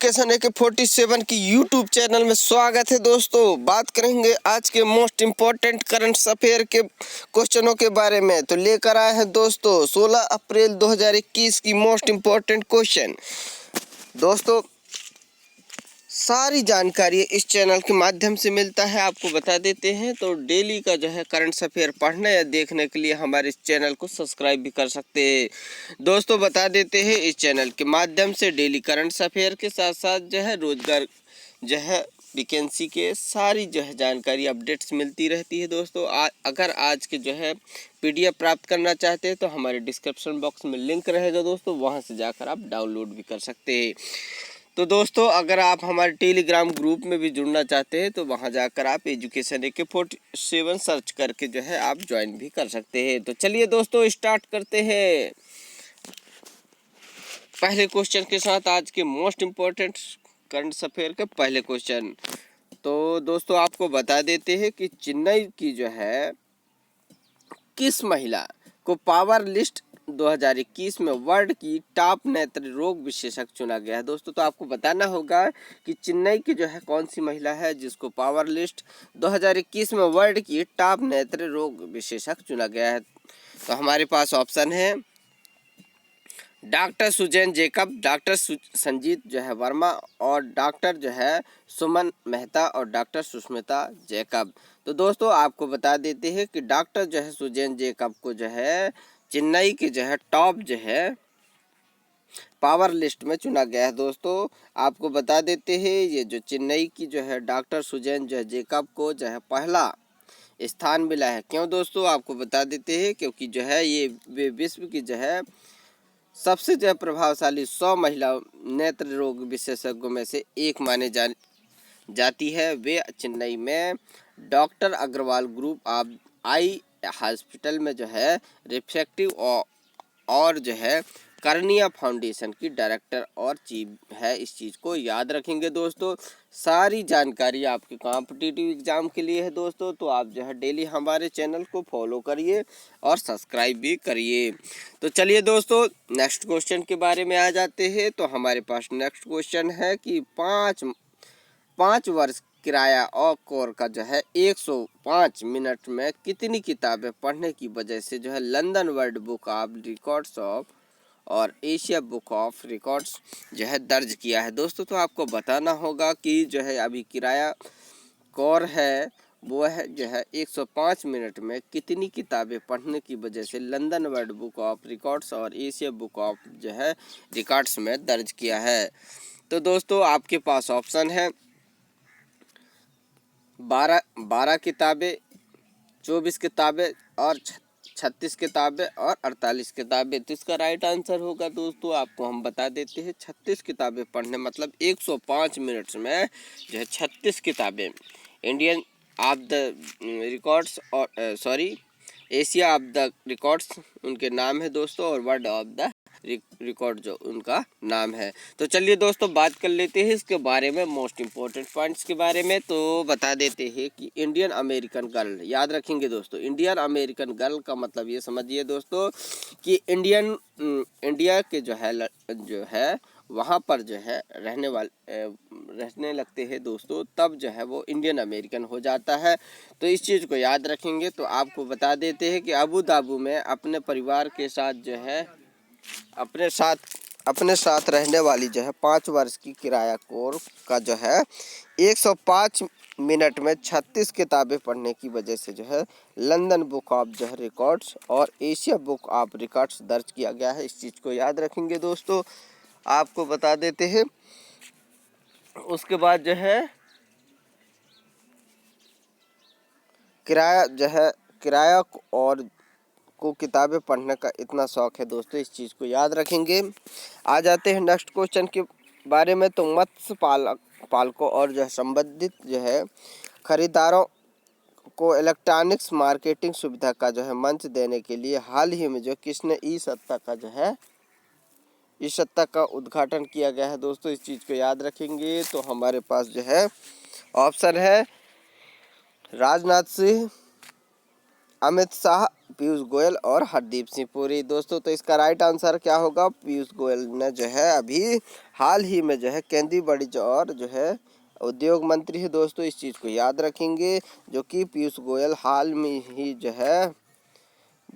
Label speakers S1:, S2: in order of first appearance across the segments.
S1: Education AK-47 की YouTube channel में स्वागत है। दोस्तों बात करेंगे आज के मोस्ट इम्पोर्टेंट करंट अफेयर के क्वेश्चनों के बारे में। तो लेकर आए हैं दोस्तों 16 अप्रैल 2021 की मोस्ट इम्पोर्टेंट क्वेश्चन। दोस्तों सारी जानकारी इस चैनल के माध्यम से मिलता है, आपको बता देते हैं। तो डेली का जो है करंट अफेयर पढ़ने या देखने के लिए हमारे इस चैनल को सब्सक्राइब भी कर सकते हैं। दोस्तों बता देते हैं इस चैनल के माध्यम से डेली करंट अफेयर के साथ साथ जो है रोजगार जो है वैकेंसी के सारी जो है जानकारी अपडेट्स मिलती रहती है। दोस्तों अगर आज के जो है PDF प्राप्त करना चाहते हैं तो हमारे डिस्क्रिप्शन बॉक्स में लिंक रहेगा दोस्तों, वहां से जाकर आप डाउनलोड भी कर सकते हैं। तो दोस्तों अगर आप हमारे टेलीग्राम ग्रुप में भी जुड़ना चाहते हैं तो वहां जाकर आप एजुकेशन AK-47 सर्च करके जो है आप ज्वाइन भी कर सकते हैं। तो चलिए दोस्तों स्टार्ट करते हैं पहले क्वेश्चन के साथ, आज के मोस्ट इम्पोर्टेंट करंट अफेयर के पहले क्वेश्चन। तो दोस्तों आपको बता देते हैं कि चेन्नई की जो है किस महिला को पावर लिस्ट 2021 में वर्ल्ड की टॉप नेत्र रोग विशेषज्ञ चुना गया है। दोस्तों तो आपको बताना होगा कि चेन्नई की जो है कौन सी महिला है जिसको पावर लिस्ट 2021 में वर्ल्ड की टॉप नेत्र रोग विशेषज्ञ चुना गया है। तो हमारे पास ऑप्शन है डॉक्टर सुजैन जैकब, डॉक्टर संजीत जो है वर्मा और डॉक्टर जो है सुमन मेहता और डॉक्टर सुष्मिता जैकब। तो दोस्तों आपको बता देते हैं कि डॉक्टर जो है सुजैन जैकब को जो है चेन्नई के जो है टॉप जो है पावर लिस्ट में चुना गया है। दोस्तों आपको बता देते हैं ये जो चेन्नई की जो है डॉक्टर सुजैन जो है जैकब को जो है पहला स्थान मिला है। क्यों दोस्तों आपको बता देते हैं, क्योंकि जो है ये विश्व की जो है सबसे जो है प्रभावशाली 100 महिला नेत्र रोग विशेषज्ञों में से एक माने जाती है। वे चेन्नई में doctor Agarwal group of eye hospital में जो है रिफ्रैक्टिव और जो है कर्निया फाउंडेशन की डायरेक्टर और चीफ है। इस चीज़ को याद रखेंगे दोस्तों। सारी जानकारी आपके कॉम्पिटिटिव एग्जाम के लिए है दोस्तों, तो आप जो है डेली हमारे चैनल को फॉलो करिए और सब्सक्राइब भी करिए। तो चलिए दोस्तों नेक्स्ट क्वेश्चन के बारे में आ जाते हैं। तो हमारे पास नेक्स्ट क्वेश्चन है कि पाँच वर्ष किराया और कोर का जो है 105 मिनट में कितनी किताबें पढ़ने की वजह से जो है London world book of records और एशिया बुक ऑफ रिकॉर्ड्स जो है दर्ज किया है। दोस्तों तो आपको बताना होगा कि जो है अभी किराया कौर है वो है जो है 105 मिनट में कितनी किताबें पढ़ने की वजह से London world book of records और एशिया बुक ऑफ जो है रिकॉर्ड्स में दर्ज किया है। तो दोस्तों आपके पास ऑप्शन है 12 किताबें, 24 किताबें और 36 किताबें और 48 किताबें। तो इसका राइट आंसर होगा दोस्तों आपको हम बता देते हैं 36 किताबें पढ़ने, मतलब 105 मिनट्स में जो है 36 किताबें। इंडियन ऑफ द रिकॉर्ड्स और एशिया ऑफ द रिकॉर्ड्स उनके नाम है दोस्तों, और वर्ल्ड ऑफ द रिकॉर्ड जो उनका नाम है। तो चलिए दोस्तों बात कर लेते हैं इसके बारे में मोस्ट इम्पोर्टेंट पॉइंट्स के बारे में। तो बता देते हैं कि इंडियन अमेरिकन गर्ल, याद रखेंगे दोस्तों इंडियन अमेरिकन गर्ल का मतलब ये समझिए दोस्तों कि इंडिया के जो है वहाँ पर जो है रहने लगते हैं दोस्तों, तब जो है वो इंडियन अमेरिकन हो जाता है। तो इस चीज़ को याद रखेंगे। तो आपको बता देते हैं कि अबू धाबी में अपने परिवार के साथ जो है अपने साथ रहने वाली जो है 5 वर्ष की किराया कौर का जो है 105 मिनट में 36 किताबें पढ़ने की वजह से जो है लंदन बुक ऑफ जो है रिकॉर्ड्स और एशिया बुक ऑफ रिकॉर्ड्स दर्ज किया गया है। इस चीज़ को याद रखेंगे दोस्तों। आपको बता देते हैं उसके बाद जो है किराया और को किताबें पढ़ने का इतना शौक है दोस्तों, इस चीज़ को याद रखेंगे। आ जाते हैं नेक्स्ट क्वेश्चन के बारे में। तो मत्स्य पालकों और जो है संबंधित जो है खरीदारों को इलेक्ट्रॉनिक्स मार्केटिंग सुविधा का जो है मंच देने के लिए हाल ही में जो किसने ई सत्ता का उद्घाटन किया गया है दोस्तों, इस चीज़ को याद रखेंगे। तो हमारे पास जो है ऑप्शन है राजनाथ सिंह, अमित शाह, पीयूष गोयल और हरदीप सिंह पुरी। दोस्तों तो इसका राइट आंसर क्या होगा, पीयूष गोयल ने जो है अभी हाल ही में जो है केंद्रीय वाणिज्य और जो है उद्योग मंत्री है दोस्तों, इस चीज़ को याद रखेंगे, जो कि पीयूष गोयल हाल में ही जो है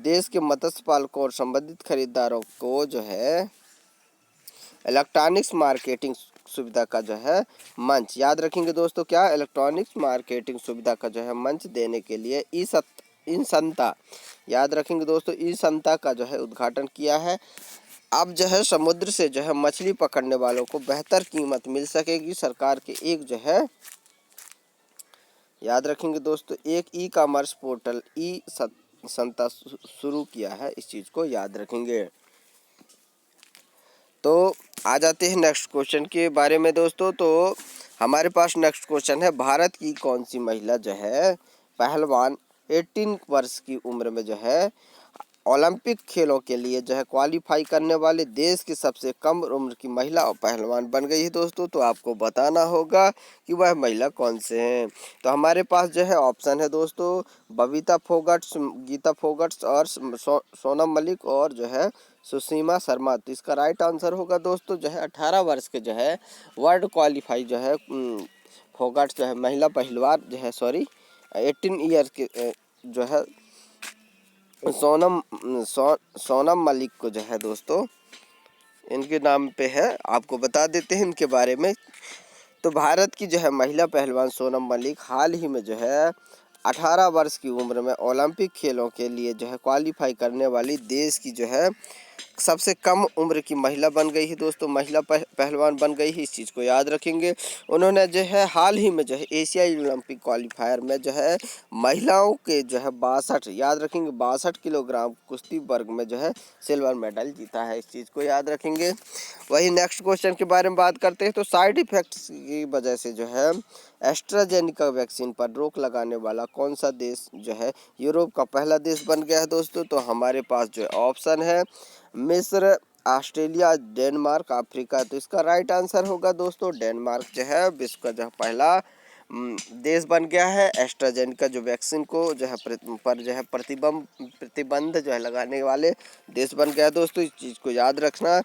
S1: देश के मत्स्य पालकों और संबंधित खरीदारों को जो है इलेक्ट्रॉनिक्स मार्केटिंग सुविधा का जो है मंच, याद रखेंगे दोस्तों, क्या इलेक्ट्रॉनिक्स मार्केटिंग सुविधा का जो है मंच देने के लिए ई संता, याद रखेंगे दोस्तों, ई संता का जो है उद्घाटन किया है। अब जो है समुद्र से जो है मछली पकड़ने वालों को बेहतर कीमत मिल सकेगी। सरकार के एक जो है, याद रखेंगे दोस्तों, एक ई कॉमर्स पोर्टल ई संता शुरू किया है, इस चीज़ को याद रखेंगे। तो आ जाते हैं नेक्स्ट क्वेश्चन के बारे में दोस्तों। तो हमारे पास नेक्स्ट क्वेश्चन है, भारत की कौन सी महिला जो है पहलवान 18 वर्ष की उम्र में जो है ओलंपिक खेलों के लिए जो है क्वालिफाई करने वाले देश की सबसे कम उम्र की महिला और पहलवान बन गई है दोस्तों। तो आपको बताना होगा कि वह महिला कौन से हैं। तो हमारे पास जो है ऑप्शन है दोस्तों, बबीता फोगट्स, गीता फोगट्स और सोनम मलिक और जो है सुसीमा शर्मा। तो इसका राइट आंसर होगा दोस्तों जो है 18 वर्ष के जो है वर्ल्ड क्वालिफाई जो है फोगट्स जो है महिला पहलवान जो है 18 ईयर के जो है सोनम मलिक को जो है दोस्तों इनके नाम पे है, आपको बता देते हैं इनके बारे में। तो भारत की जो है महिला पहलवान सोनम मलिक हाल ही में जो है 18 वर्ष की उम्र में ओलंपिक खेलों के लिए जो है क्वालिफाई करने वाली देश की जो है सबसे कम उम्र की महिला बन गई है दोस्तों, महिला पहलवान बन गई है, इस चीज़ को याद रखेंगे। उन्होंने जो है हाल ही में जो है एशियाई ओलंपिक क्वालिफायर में जो है महिलाओं के जो है 62, याद रखेंगे 62 किलोग्राम कुश्ती वर्ग में जो है सिल्वर मेडल जीता है, इस चीज़ को याद रखेंगे। वही नेक्स्ट क्वेश्चन के बारे में बात करते हैं। तो साइड इफ़ेक्ट्स की वजह से जो है एस्ट्राजेनिका वैक्सीन पर रोक लगाने वाला कौन सा देश जो है यूरोप का पहला देश बन गया है दोस्तों। तो हमारे पास जो ऑप्शन है मिस्र, ऑस्ट्रेलिया, डेनमार्क, अफ्रीका। तो इसका राइट आंसर होगा दोस्तों डेनमार्क जो है विश्व का जो पहला देश बन गया है एस्ट्राजेनेका जो वैक्सीन को जो है पर जो है प्रतिबंध जो है लगाने वाले देश बन गया है दोस्तों, इस चीज़ को याद रखना।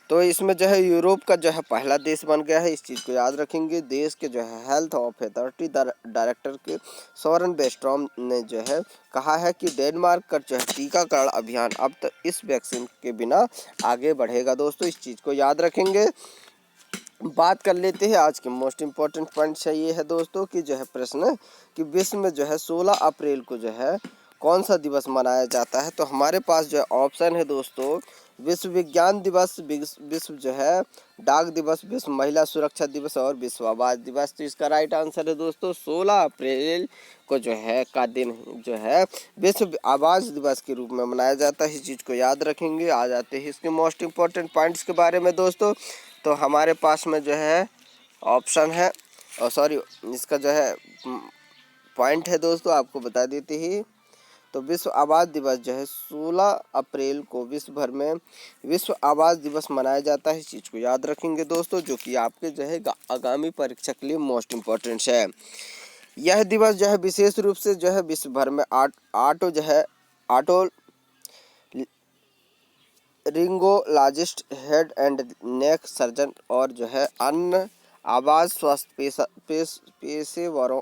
S1: तो इसमें जो है यूरोप का जो है पहला देश बन गया है, इस चीज़ को याद रखेंगे। देश के जो है हेल्थ ऑफ अथॉरिटी डायरेक्टर के सोरेन बेस्ट्रॉम ने जो है कहा है कि डेनमार्क का जो है टीकाकरण अभियान अब तक इस वैक्सीन के बिना आगे बढ़ेगा दोस्तों, इस चीज़ को याद रखेंगे। बात कर लेते हैं आज के मोस्ट इम्पॉर्टेंट पॉइंट ये है दोस्तों कि जो है प्रश्न कि विश्व में जो है 16 अप्रैल को जो है कौन सा दिवस मनाया जाता है। तो हमारे पास जो है ऑप्शन है दोस्तों, विश्व विज्ञान दिवस, विश्व जो है डाक दिवस, विश्व महिला सुरक्षा दिवस और विश्व आवास दिवस। तो इसका राइट आंसर है दोस्तों 16 अप्रैल को जो है का दिन जो है विश्व आवास दिवस के रूप में मनाया जाता है, इस चीज़ को याद रखेंगे। आ जाते हैं इसके मोस्ट इम्पॉर्टेंट पॉइंट्स के बारे में दोस्तों। तो हमारे पास में जो है ऑप्शन है और सॉरी इसका जो है पॉइंट है दोस्तों, आपको बता देते ही। तो विश्व आवास दिवस जो है 16 अप्रैल को विश्व भर में विश्व आवास दिवस मनाया जाता है, इस चीज़ को याद रखेंगे दोस्तों, जो कि आपके जो है आगामी परीक्षा के लिए मोस्ट इम्पोर्टेंट है। यह दिवस जो है विशेष रूप से जो है विश्व भर में otorhinolaryngologist, head and neck surgeon और जो है अन्य आवाज़ स्वास्थ्य पेशेवरों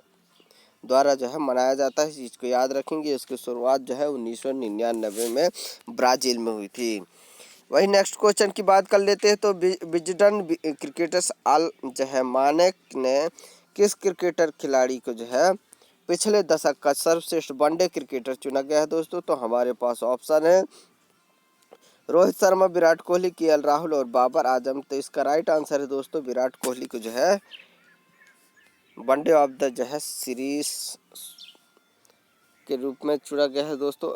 S1: द्वारा जो है मनाया जाता है, इस चीज़ को याद रखेंगे। इसकी शुरुआत जो है 1999 में ब्राज़ील में हुई थी। वही नेक्स्ट क्वेश्चन की बात कर लेते हैं। तो विजडन क्रिकेटर्स आल जो है मानेक ने किस क्रिकेटर खिलाड़ी को जो है पिछले दशक का सर्वश्रेष्ठ वनडे क्रिकेटर चुना गया है दोस्तों। तो हमारे पास ऑप्शन है रोहित शर्मा, विराट कोहली, केएल राहुल और बाबर आजम। तो इसका राइट आंसर है दोस्तों विराट कोहली को जो है वनडे ऑफ द जो है सीरीज के रूप में चुना गया है दोस्तों।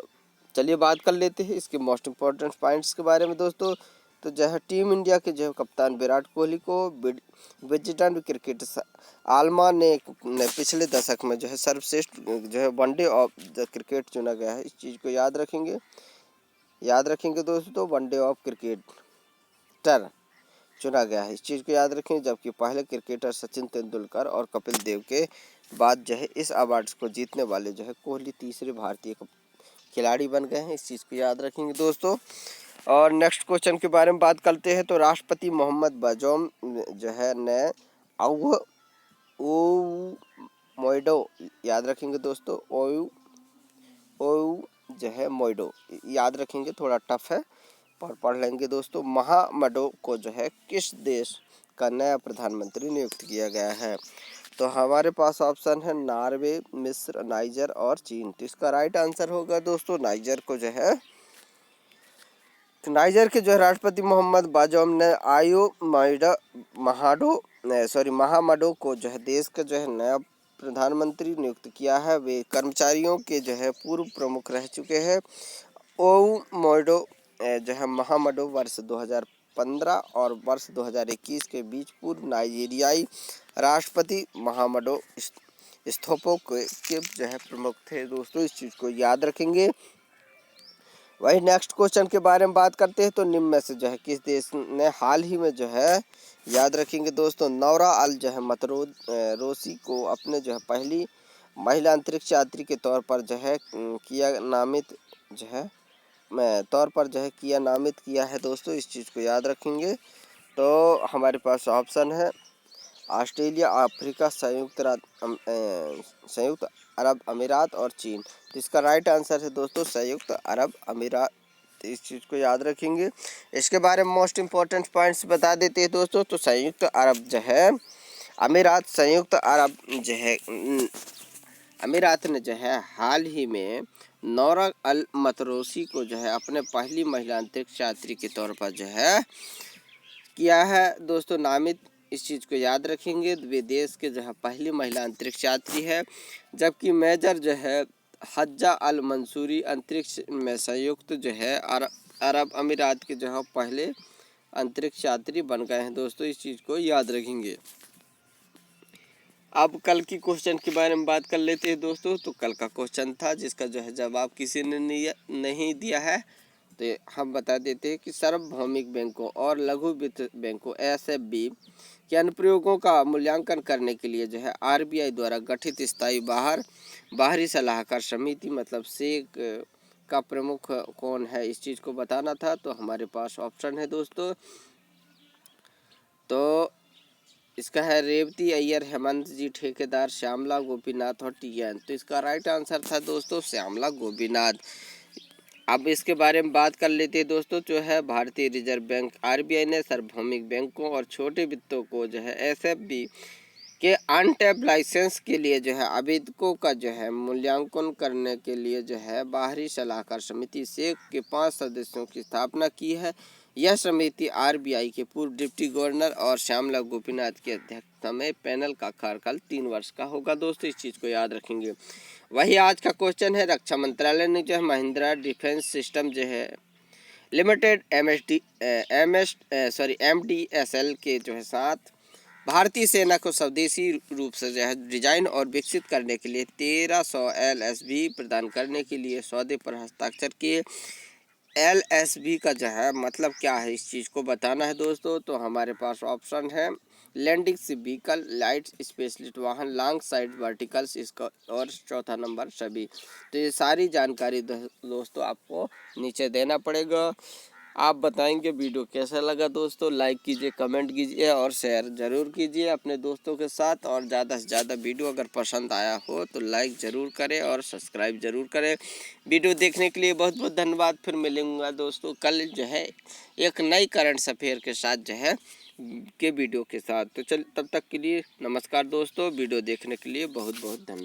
S1: चलिए बात कर लेते हैं इसके मोस्ट इम्पोर्टेंट पॉइंट्स के बारे में दोस्तों। तो जो है टीम इंडिया के जो है कप्तान विराट कोहली को वेजिटन क्रिकेट आलमा ने पिछले दशक में जो है सर्वश्रेष्ठ जो है वनडे ऑफ द क्रिकेट चुना गया है, इस चीज़ को याद रखेंगे दोस्तों वनडे ऑफ क्रिकेटर चुना गया है, इस चीज़ को याद रखें। जबकि पहले क्रिकेटर सचिन तेंदुलकर और कपिल देव के बाद जो है इस अवार्ड को जीतने वाले जो है कोहली तीसरे भारतीय खिलाड़ी बन गए हैं, इस चीज़ को याद रखेंगे दोस्तों। और नेक्स्ट क्वेश्चन के बारे में बात करते हैं। तो राष्ट्रपति मोहम्मद बाजौम जो है ने ओ मोइडो याद रखेंगे दोस्तों, ओ जो है मोइडो याद रखेंगे, थोड़ा टफ है पर पढ़ लेंगे दोस्तों। महामडो को जो है किस देश का नया प्रधानमंत्री नियुक्त किया गया है? तो हमारे पास ऑप्शन है नॉर्वे, मिस्र, नाइजर और चीन। तो इसका राइट आंसर होगा दोस्तों नाइजर को जो है, नाइजर के जो है राष्ट्रपति मोहम्मद बाजौम ने महामडो को जो है देश का जो है नया प्रधानमंत्री नियुक्त किया है। वे कर्मचारियों के जो है पूर्व प्रमुख रह चुके हैं। ओ मोइडो जो है महामडो वर्ष 2015 और वर्ष 2021 के बीच पूर्व नाइजीरियाई राष्ट्रपति महामडो स्थोपो के जो है प्रमुख थे दोस्तों, इस चीज़ को याद रखेंगे। वही नेक्स्ट क्वेश्चन के बारे में बात करते हैं। तो निम्न में से जो है किस देश ने हाल ही में जो है, याद रखेंगे दोस्तों, नौरा अल जो है मतरोद रोसी को अपने जो है पहली महिला अंतरिक्ष यात्री के तौर पर जो है किया नामित किया है दोस्तों, इस चीज़ को याद रखेंगे। तो हमारे पास ऑप्शन है ऑस्ट्रेलिया, अफ्रीका, संयुक्त अरब अमीरात और चीन। तो इसका राइट आंसर है दोस्तों संयुक्त अरब अमीरात, तो इस चीज़ को याद रखेंगे। इसके बारे में मोस्ट इम्पोर्टेंट पॉइंट्स बता देते हैं दोस्तों। तो संयुक्त अरब जो है अमीरात, संयुक्त अरब जो है अमीरात ने जो है हाल ही में नौरा अल मतरोसी को जो है अपने पहली महिला अंतरिक्ष यात्री के तौर पर जो है किया है दोस्तों नामित, इस चीज़ को याद रखेंगे। वे देश के जो है पहली महिला अंतरिक्ष यात्री है। जबकि मेजर जो है हज्जा अल मंसूरी अंतरिक्ष में संयुक्त जो है अरब अमीरात के जो है पहले अंतरिक्ष यात्री बन गए हैं दोस्तों, इस चीज़ को याद रखेंगे। अब कल की क्वेश्चन के बारे में बात कर लेते हैं दोस्तों। तो कल का क्वेश्चन था जिसका जो है जवाब किसी ने नहीं दिया है, तो हम बता देते हैं कि सार्वभौमिक बैंकों और लघु वित्त बैंकों SFB के अनुप्रयोगों का मूल्यांकन करने के लिए जो है RBI द्वारा गठित स्थायी बाहरी सलाहकार समिति मतलब सेक का प्रमुख कौन है, इस चीज़ को बताना था। तो हमारे पास ऑप्शन है दोस्तों, तो इसका है रेवती अय्यर, हेमंत जी ठेकेदार, श्यामला गोपीनाथ और TN। तो इसका राइट आंसर था दोस्तों श्यामला गोपीनाथ। अब इसके बारे में बात कर लेते हैं दोस्तों। जो है भारतीय रिजर्व बैंक RBI ने सार्वभौमिक बैंकों और छोटे वित्तों को जो है SFB के अनटैप लाइसेंस के लिए जो है आवेदकों का जो है मूल्यांकन करने के लिए जो है बाहरी सलाहकार समिति सेक के 5 सदस्यों की स्थापना की है। यह समिति RBI के पूर्व डिप्टी गवर्नर और श्यामला गोपीनाथ की अध्यक्षता में पैनल का कार्यकाल 3 वर्ष का होगा दोस्तों, इस चीज़ को याद रखेंगे। वही आज का क्वेश्चन है, रक्षा मंत्रालय ने जो है महिंद्रा डिफेंस सिस्टम जो है लिमिटेड MDSL के जो है साथ भारतीय सेना को स्वदेशी रूप से जो है डिजाइन और विकसित करने के लिए 1300 LSV प्रदान करने के लिए सौदे पर हस्ताक्षर किए। LSV का जो है मतलब क्या है, इस चीज़ को बताना है दोस्तों। तो हमारे पास ऑप्शन है लैंडिंग व्हीकल, लाइट स्पेशलिस्ट वाहन, लॉन्ग साइड वर्टिकल्स, इसका और चौथा नंबर सभी। तो ये सारी जानकारी दोस्तों आपको नीचे देना पड़ेगा। आप बताएंगे वीडियो कैसा लगा दोस्तों, लाइक कीजिए, कमेंट कीजिए और शेयर ज़रूर कीजिए अपने दोस्तों के साथ। और ज़्यादा से ज़्यादा वीडियो अगर पसंद आया हो तो लाइक ज़रूर करें और सब्सक्राइब ज़रूर करें। वीडियो देखने के लिए बहुत बहुत धन्यवाद। फिर मिलूँगा दोस्तों कल जो है एक नई करंट अफेयर के साथ जो है वीडियो के साथ। तो चल तब तक के लिए नमस्कार दोस्तों, वीडियो देखने के लिए बहुत बहुत धन्यवाद।